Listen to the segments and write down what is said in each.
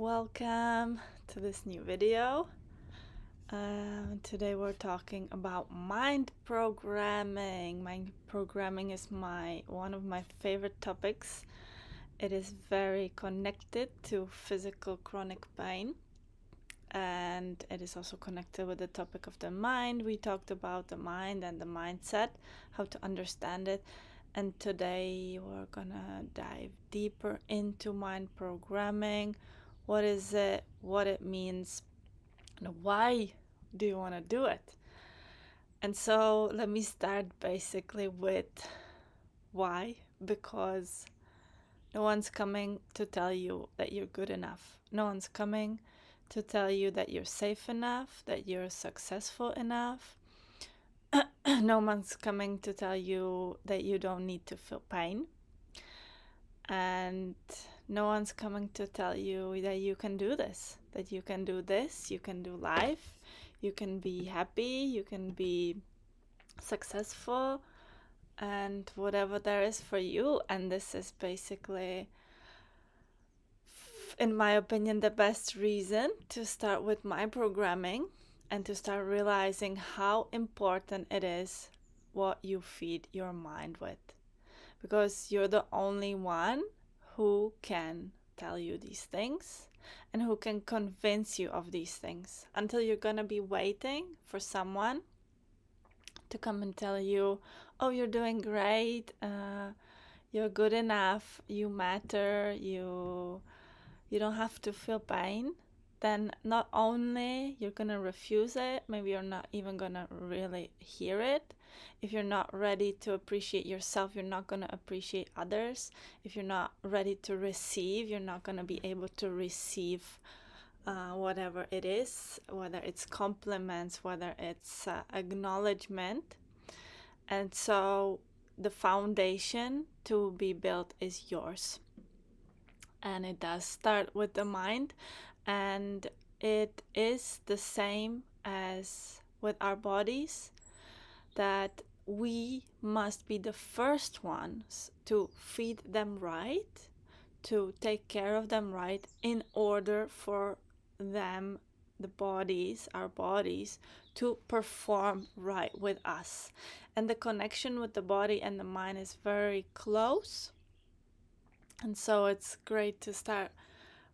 Welcome to this new video. Today we're talking about mind programming. Mind programming is one of my favorite topics. It is very connected to physical chronic pain, and it is also connected with the topic of the mind. We talked about the mind and the mindset, how to understand it. And today we're gonna dive deeper into mind programming. What is it, what it means, and why do you want to do it? And so let me start basically with why, because no one's coming to tell you that you're good enough. No one's coming to tell you that you're safe enough, that you're successful enough. No one's coming to tell you that you don't need to feel pain. And no one's coming to tell you that you can do this, you can do life, you can be happy, you can be successful, and whatever there is for you. And this is basically, in my opinion, the best reason to start with mind programming and to start realizing how important it is what you feed your mind with. Because you're the only one who can tell you these things and who can convince you of these things. Until you're gonna be waiting for someone to come and tell you, oh, you're doing great, you're good enough, you matter, you don't have to feel pain. Then not only you're gonna refuse it, maybe you're not even gonna really hear it. If you're not ready to appreciate yourself, you're not gonna appreciate others. If you're not ready to receive, you're not gonna be able to receive whatever it is, whether it's compliments, whether it's acknowledgement. And so the foundation to be built is yours. And it does start with the mind. And it is the same as with our bodies, that we must be the first ones to feed them right, to take care of them right, in order for them, our bodies, to perform right with us. And the connection with the body and the mind is very close. And so it's great to start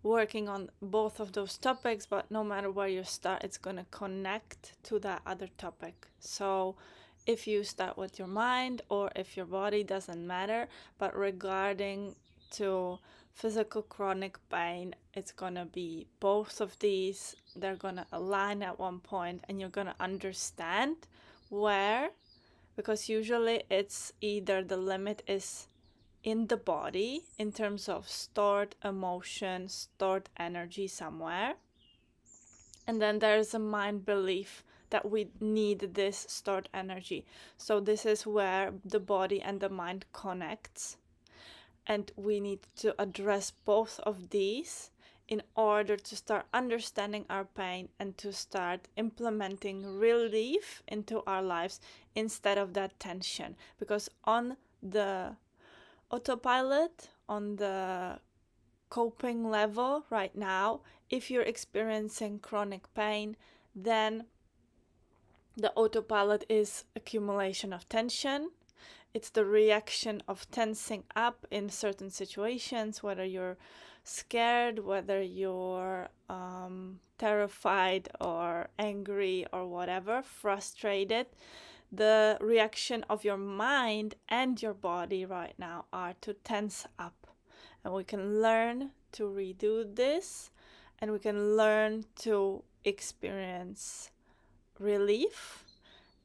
working on both of those topics, but no matter where you start, it's going to connect to that other topic. So if you start with your mind or if your body, doesn't matter, but regarding to physical chronic pain, it's going to be both of these. They're going to align at one point, and you're going to understand where, because usually it's either the limit is in the body in terms of stored emotion, stored energy somewhere. And then there's a mind belief that we need this stored energy. So this is where the body and the mind connects. And we need to address both of these in order to start understanding our pain and to start implementing relief into our lives instead of that tension. Because on the autopilot, on the coping level right now, if you're experiencing chronic pain, then the autopilot is accumulation of tension. It's the reaction of tensing up in certain situations, whether you're scared, whether you're terrified or angry or whatever, frustrated. The reaction of your mind and your body right now are to tense up. And we can learn to redo this, and we can learn to experience relief.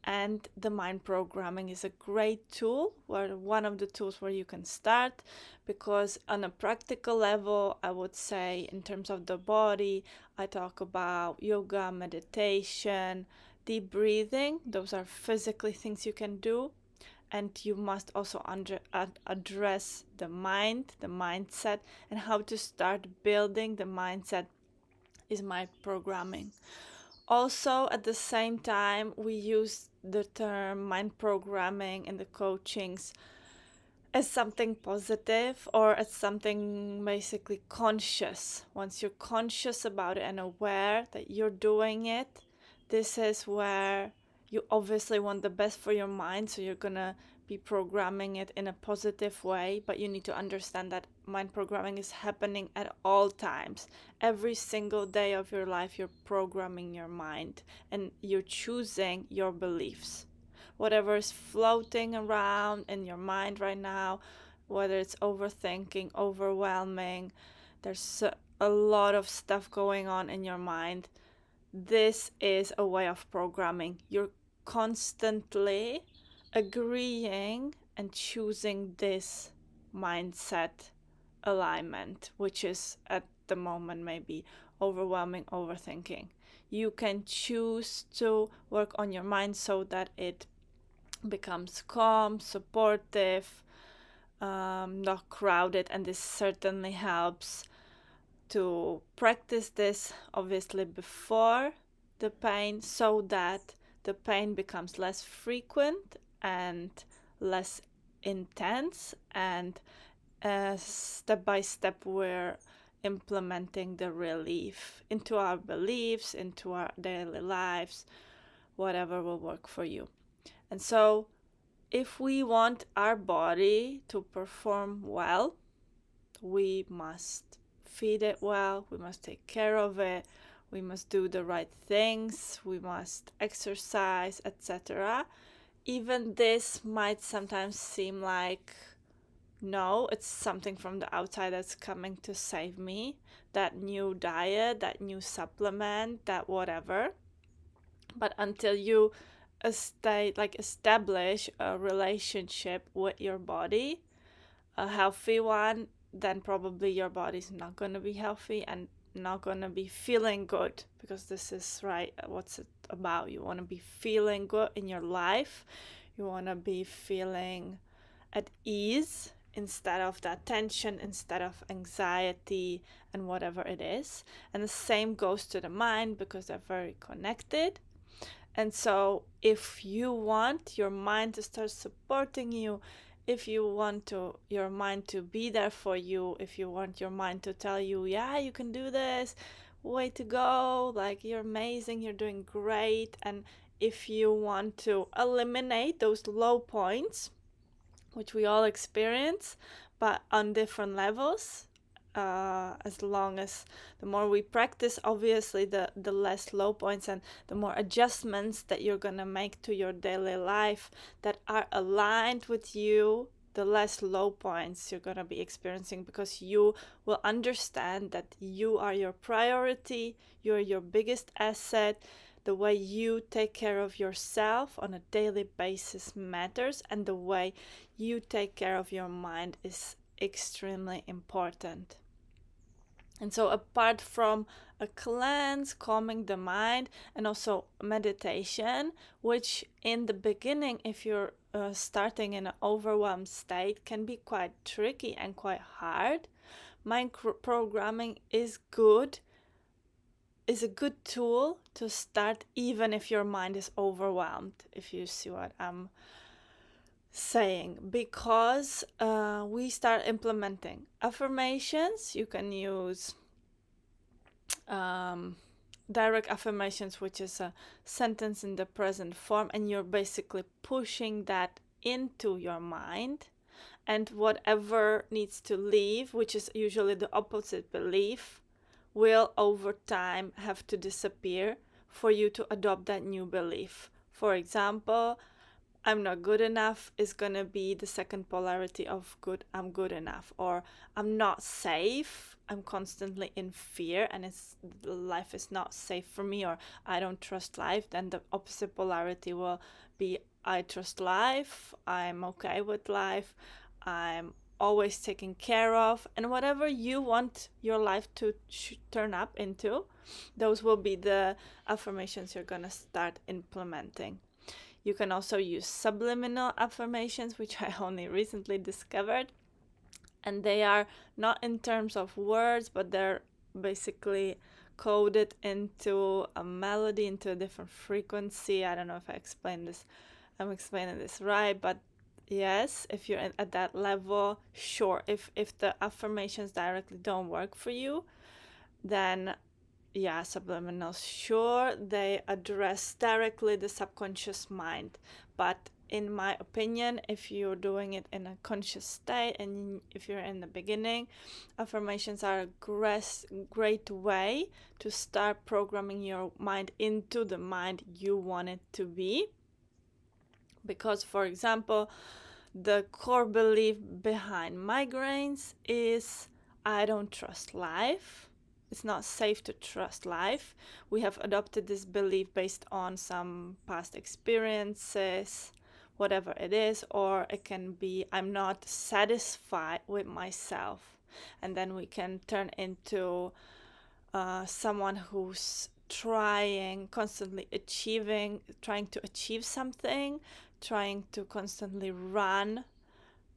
And the mind programming is a great tool, one of the tools where you can start, because on a practical level, I would say in terms of the body, I talk about yoga, meditation, deep breathing. Those are physically things you can do. And you must also address the mind, the mindset, and how to start building the mindset is mind programming. Also, at the same time, we use the term mind programming in the coachings as something positive or as something basically conscious. Once you're conscious about it and aware that you're doing it, this is where you obviously want the best for your mind, so you're gonna be programming it in a positive way, but you need to understand that mind programming is happening at all times. Every single day of your life, you're programming your mind and you're choosing your beliefs. Whatever is floating around in your mind right now, whether it's overthinking, overwhelming, there's a lot of stuff going on in your mind. This is a way of programming. You're constantly agreeing and choosing this mindset alignment, which is at the moment maybe overwhelming, overthinking. You can choose to work on your mind so that it becomes calm, supportive, not crowded, and this certainly helps to practice this obviously before the pain so that the pain becomes less frequent and less intense, and step by step we're implementing the relief into our beliefs, into our daily lives, whatever will work for you. And so if we want our body to perform well, we must feed it well, we must take care of it, we must do the right things, we must exercise, etc. Even this might sometimes seem like, no, it's something from the outside that's coming to save me, that new diet, that new supplement, that whatever. But until you establish a relationship with your body, a healthy one, then probably your body's not going to be healthy and not going to be feeling good, because this is right what's it about. You want to be feeling good in your life. You want to be feeling at ease instead of that tension, instead of anxiety and whatever it is. And the same goes to the mind, because they're very connected. And so if you want your mind to start supporting you, if you want your mind to be there for you, if you want your mind to tell you, yeah, you can do this, way to go, like you're amazing, you're doing great, and if you want to eliminate those low points, which we all experience, but on different levels, as long as the more we practice, obviously the less low points and the more adjustments that you're gonna make to your daily life that are aligned with you, the less low points you're gonna be experiencing, because you will understand that you are your priority, you're your biggest asset. The way you take care of yourself on a daily basis matters, and the way you take care of your mind is extremely important. And so apart from a cleanse, calming the mind, and also meditation, which in the beginning, if you're starting in an overwhelmed state, can be quite tricky and quite hard, mind programming is a good tool to start, even if your mind is overwhelmed, if you see what I'm saying, because we start implementing affirmations. You can use direct affirmations, which is a sentence in the present form, and you're basically pushing that into your mind, and whatever needs to leave, which is usually the opposite belief, will over time have to disappear for you to adopt that new belief. For example, I'm not good enough is going to be the second polarity of good, I'm good enough. Or I'm not safe, I'm constantly in fear and life is not safe for me, or I don't trust life. Then the opposite polarity will be I trust life, I'm okay with life, I'm always taken care of, and whatever you want your life to turn up into, those will be the affirmations you're going to start implementing. You can also use subliminal affirmations, which I only recently discovered, and they are not in terms of words, but they're basically coded into a melody, into a different frequency. I don't know if I'm explaining this right, but yes, if you're at that level, sure. If the affirmations directly don't work for you, then yeah, subliminals, sure, they address directly the subconscious mind. But in my opinion, if you're doing it in a conscious state and if you're in the beginning, affirmations are a great way to start programming your mind into the mind you want it to be. Because, for example, the core belief behind migraines is I don't trust life. It's not safe to trust life. We have adopted this belief based on some past experiences, whatever it is, or it can be I'm not satisfied with myself. And then we can turn into someone who's constantly trying to achieve something, trying to constantly run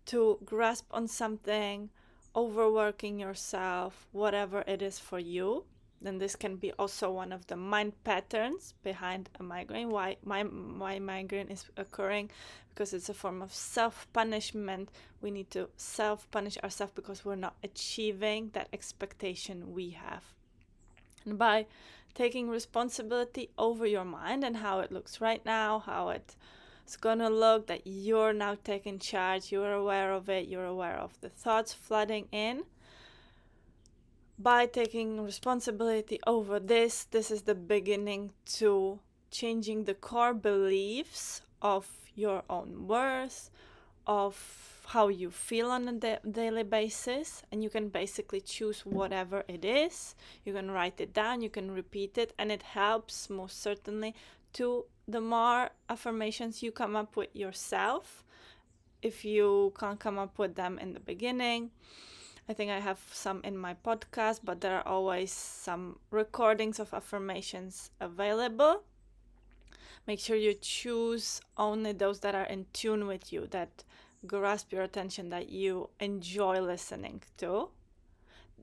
to grasp on something, overworking yourself, whatever it is for you. Then this can be also one of the mind patterns behind a migraine. Why migraine is occurring? Because it's a form of self-punishment. We need to self-punish ourselves because we're not achieving that expectation we have. And by taking responsibility over your mind and how it looks right now, how it's gonna look, that you're now taking charge, you're aware of it, you're aware of the thoughts flooding in. By taking responsibility over this is the beginning to changing the core beliefs of your own worth, of how you feel on a daily basis, and you can basically choose whatever it is. You can write it down, you can repeat it, and it helps most certainly to the more affirmations you come up with yourself. If you can't come up with them in the beginning, I think I have some in my podcast, but there are always some recordings of affirmations available. Make sure you choose only those that are in tune with you, that grasp your attention, that you enjoy listening to.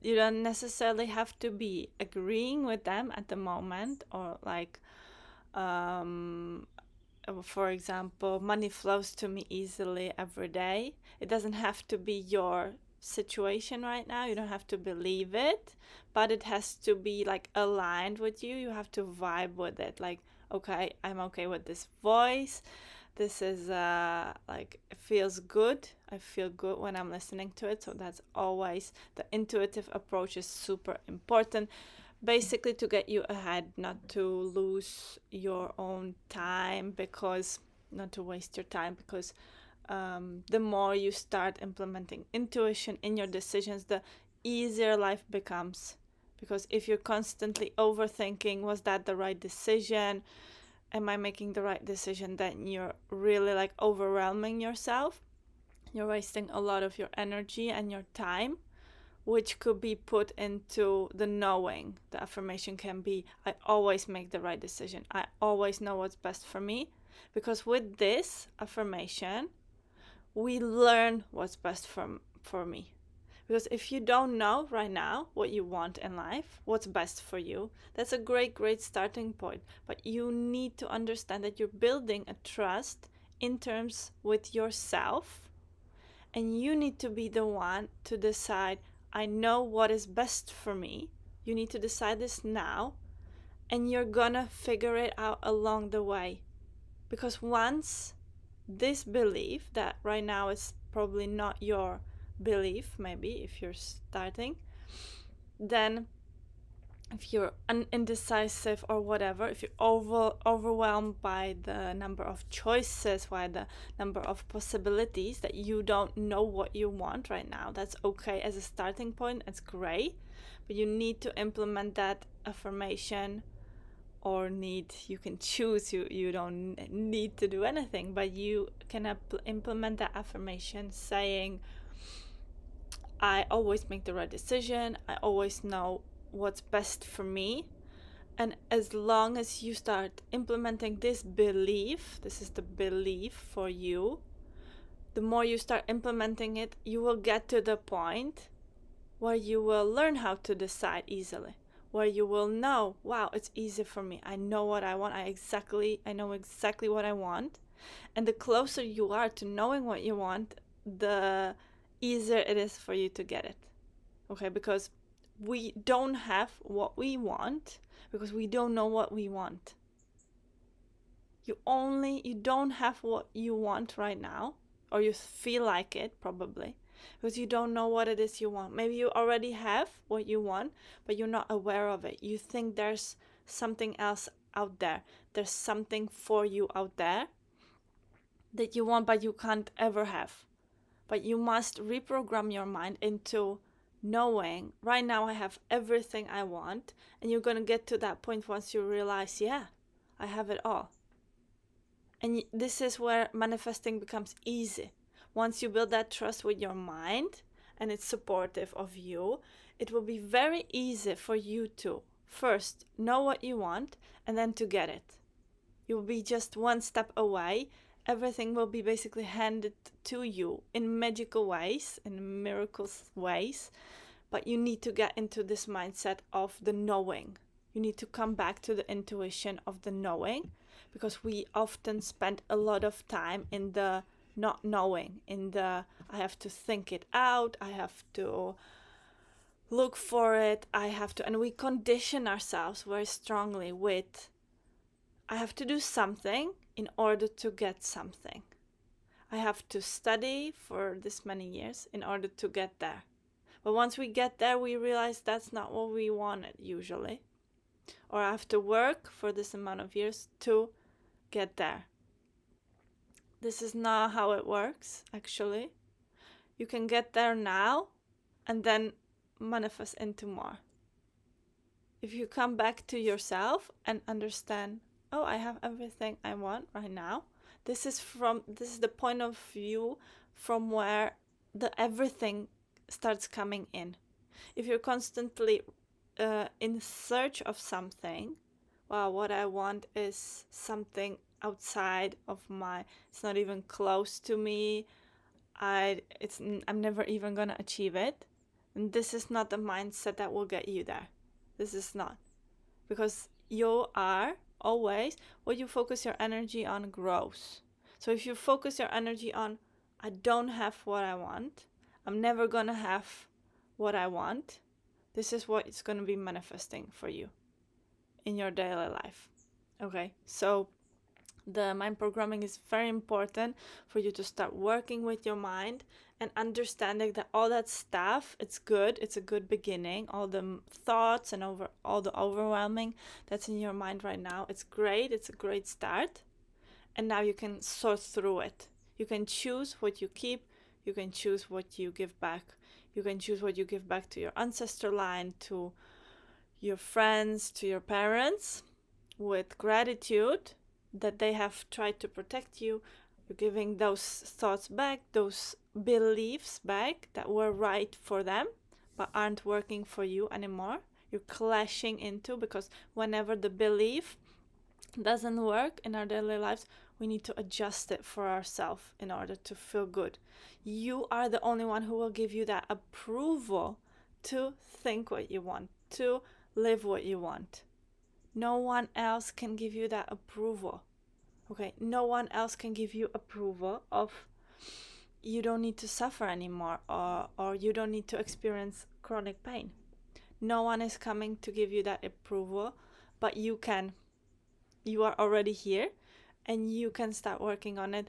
You don't necessarily have to be agreeing with them at the moment, or like for example, money flows to me easily every day. It doesn't have to be your situation right now. You don't have to believe it, but it has to be like aligned with you. You have to vibe with it. Like, okay, I'm okay with this voice. This is like, it feels good. I feel good when I'm listening to it. So that's always the intuitive approach is super important. Basically to get you ahead, not to lose your own time, because not to waste your time, because the more you start implementing intuition in your decisions, the easier life becomes. Because if you're constantly overthinking, was that the right decision? Am I making the right decision? Then you're really like overwhelming yourself. You're wasting a lot of your energy and your time, which could be put into the knowing. The affirmation can be, I always make the right decision. I always know what's best for me. Because with this affirmation, we learn what's best for me. Because if you don't know right now what you want in life, what's best for you, that's a great starting point. But you need to understand that you're building a trust in terms with yourself, and you need to be the one to decide, I know what is best for me. You need to decide this now, and you're gonna figure it out along the way. Because once this belief that right now is probably not your belief, maybe if you're starting, then if you're indecisive or whatever, if you're overwhelmed by the number of choices, by the number of possibilities, that you don't know what you want right now, that's okay as a starting point. It's great, but you need to implement that affirmation, or you can choose, you don't need to do anything, but you can implement that affirmation saying, I always make the right decision, I always know what's best for me. And as long as you start implementing this belief, this is the belief for you, the more you start implementing it, you will get to the point where you will learn how to decide easily, where you will know, wow, it's easy for me. I know what I want. I know exactly what I want. And the closer you are to knowing what you want, the easier it is for you to get it. Okay, because we don't have what we want because we don't know what we want. You don't have what you want right now, or you feel like it probably, because you don't know what it is you want. Maybe you already have what you want, but you're not aware of it. You think there's something else out there. There's something for you out there that you want, but you can't ever have. But you must reprogram your mind into knowing, right now I have everything I want, and you're going to get to that point once you realize, yeah, I have it all. And this is where manifesting becomes easy. Once you build that trust with your mind and it's supportive of you, it will be very easy for you to first know what you want and then to get it. You will be just one step away. Everything will be basically handed to you in magical ways, in miraculous ways. But you need to get into this mindset of the knowing. You need to come back to the intuition of the knowing, because we often spend a lot of time in the not knowing, in the I have to think it out, I have to look for it, and we condition ourselves very strongly with I have to do something in order to get something. I have to study for this many years in order to get there. But once we get there, we realize that's not what we wanted usually. Or I have to work for this amount of years to get there. This is not how it works, actually. You can get there now and then manifest into more. If you come back to yourself and understand, oh, I have everything I want right now. This is the point of view from where the everything starts coming in. If you're constantly in search of something, wow, what I want is something outside of it's not even close to me. I'm never even gonna achieve it. And this is not the mindset that will get you there. This is not. Because you are always, what you focus your energy on grows. So if you focus your energy on, I don't have what I want, I'm never gonna have what I want, this is what it's gonna be manifesting for you in your daily life. Okay, so the mind programming is very important for you to start working with your mind and understanding that all that stuff, it's good, it's a good beginning. All the thoughts and all the overwhelming that's in your mind right now, it's great, it's a great start. And now you can sort through it. You can choose what you keep, you can choose what you give back. You can choose what you give back to your ancestor line, to your friends, to your parents, with gratitude that they have tried to protect you. You're giving those thoughts back, those beliefs back that were right for them but aren't working for you anymore. You're clashing into, because whenever the belief doesn't work in our daily lives, we need to adjust it for ourselves in order to feel good. You are the only one who will give you that approval to think what you want, to live what you want. No one else can give you that approval. Okay, no one else can give you approval of you don't need to suffer anymore, or you don't need to experience chronic pain. No one is coming to give you that approval, but you can. You are already here and you can start working on it.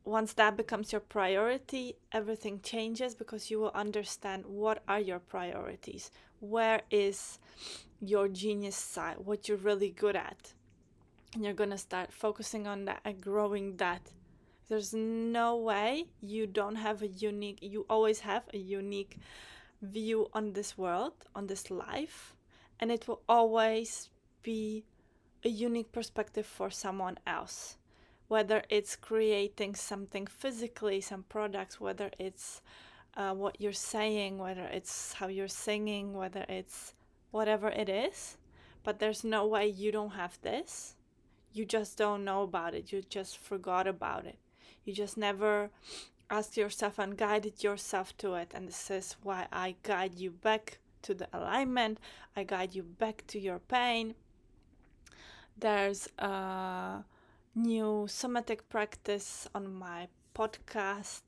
Once that becomes your priority, everything changes, because you will understand what are your priorities. Where is your genius side, what you're really good at? And you're going to start focusing on that and growing that. There's no way you always have a unique view on this world, on this life, and it will always be a unique perspective for someone else. Whether it's creating something physically, some products, whether it's what you're saying, whether it's how you're singing, whether it's whatever it is. But there's no way you don't have this. You just don't know about it. You just forgot about it. You just never asked yourself and guided yourself to it. And this is why I guide you back to the alignment. I guide you back to your pain. There's new somatic practice on my podcast,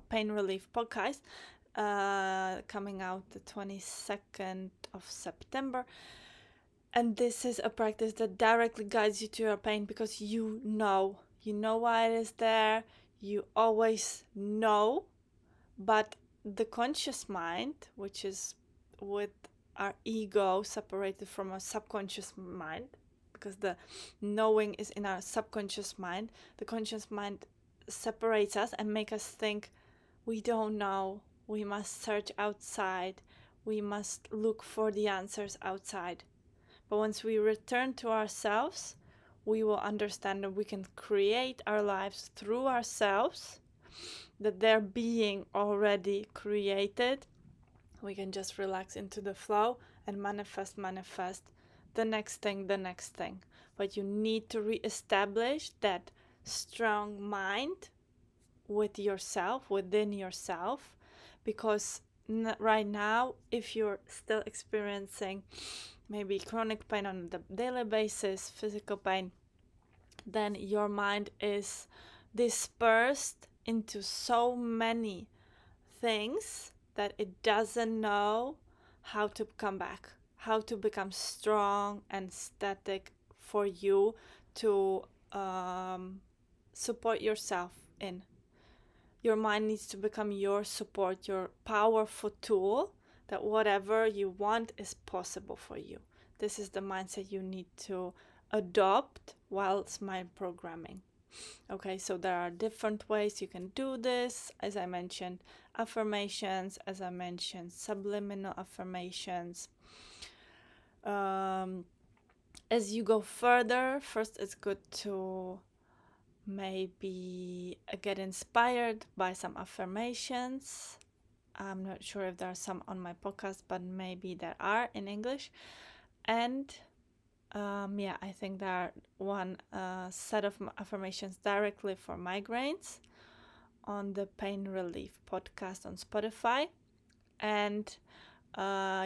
Pain Relief Podcast, coming out the 22nd of September. And this is a practice that directly guides you to your pain, because you know why it is there. You always know, but the conscious mind, which is with our ego separated from our subconscious mind, because the knowing is in our subconscious mind, the conscious mind separates us and make us think we don't know, we must search outside, we must look for the answers outside. But once we return to ourselves, we will understand that we can create our lives through ourselves, that they're being already created. We can just relax into the flow and manifest the next thing. But you need to reestablish that strong mind with yourself, within yourself, because right now, if you're still experiencing maybe chronic pain on the daily basis, physical pain, then your mind is dispersed into so many things that it doesn't know how to come back, how to become strong and static for you to support yourself in. Your mind needs to become your support, your powerful tool, that whatever you want is possible for you. This is the mindset you need to adopt whilst mind programming. Okay, so there are different ways you can do this. As I mentioned, affirmations, as I mentioned, subliminal affirmations. As you go further, first it's good to maybe get inspired by some affirmations. I'm not sure if there are some on my podcast, but maybe there are in English. And I think there are one set of affirmations directly for migraines on the Pain Relief podcast on Spotify. And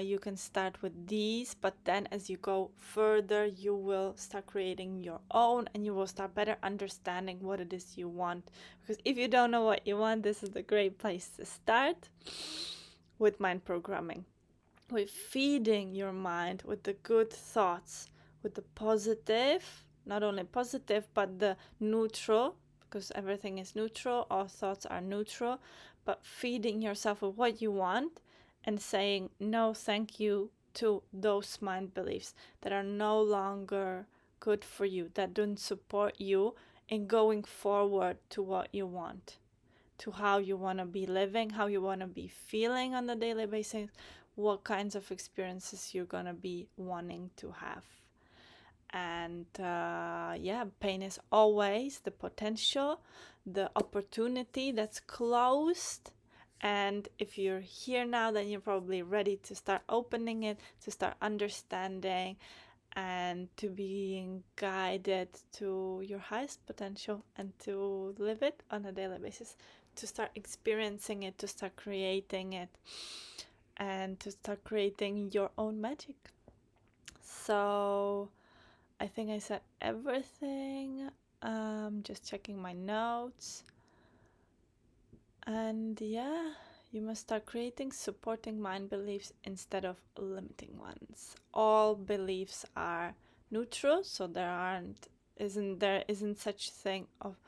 you can start with these, but then as you go further, you will start creating your own, and you will start better understanding what it is you want. Because if you don't know what you want, this is a great place to start with mind programming, with feeding your mind with the good thoughts, with the positive, not only positive, but the neutral, because everything is neutral, all thoughts are neutral, but feeding yourself with what you want and saying no thank you to those mind beliefs that are no longer good for you, that don't support you in going forward to what you want, to how you want to be living, how you want to be feeling on a daily basis, what kinds of experiences you're going to be wanting to have. And pain is always the potential, the opportunity that's closed. And if you're here now, then you're probably ready to start opening it, to start understanding, and to being guided to your highest potential, and to live it on a daily basis, to start experiencing it, to start creating it, and to start creating your own magic. So I think I said everything. Just checking my notes. And you must start creating supporting mind beliefs instead of limiting ones. All beliefs are neutral, so there isn't such thing of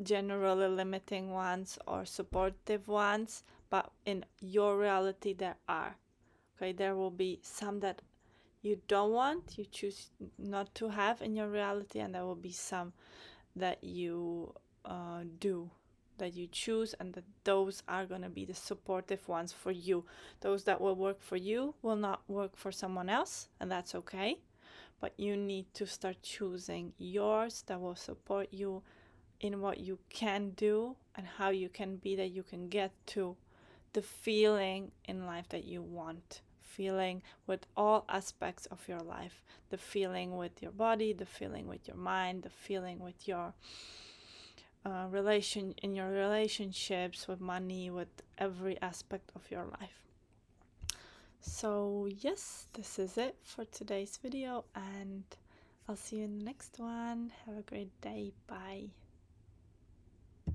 generally limiting ones or supportive ones, but in your reality there are. Okay, there will be some that you don't want, you choose not to have in your reality, and there will be some that you do, that you choose, and that those are going to be the supportive ones for you. Those that will work for you will not work for someone else, and that's okay. But you need to start choosing yours that will support you in what you can do and how you can be, that you can get to the feeling in life that you want. Feeling with all aspects of your life. The feeling with your body, the feeling with your mind, the feeling with your in your relationships, with money, with every aspect of your life. So yes, this is it for today's video, and I'll see you in the next one. Have a great day. Bye.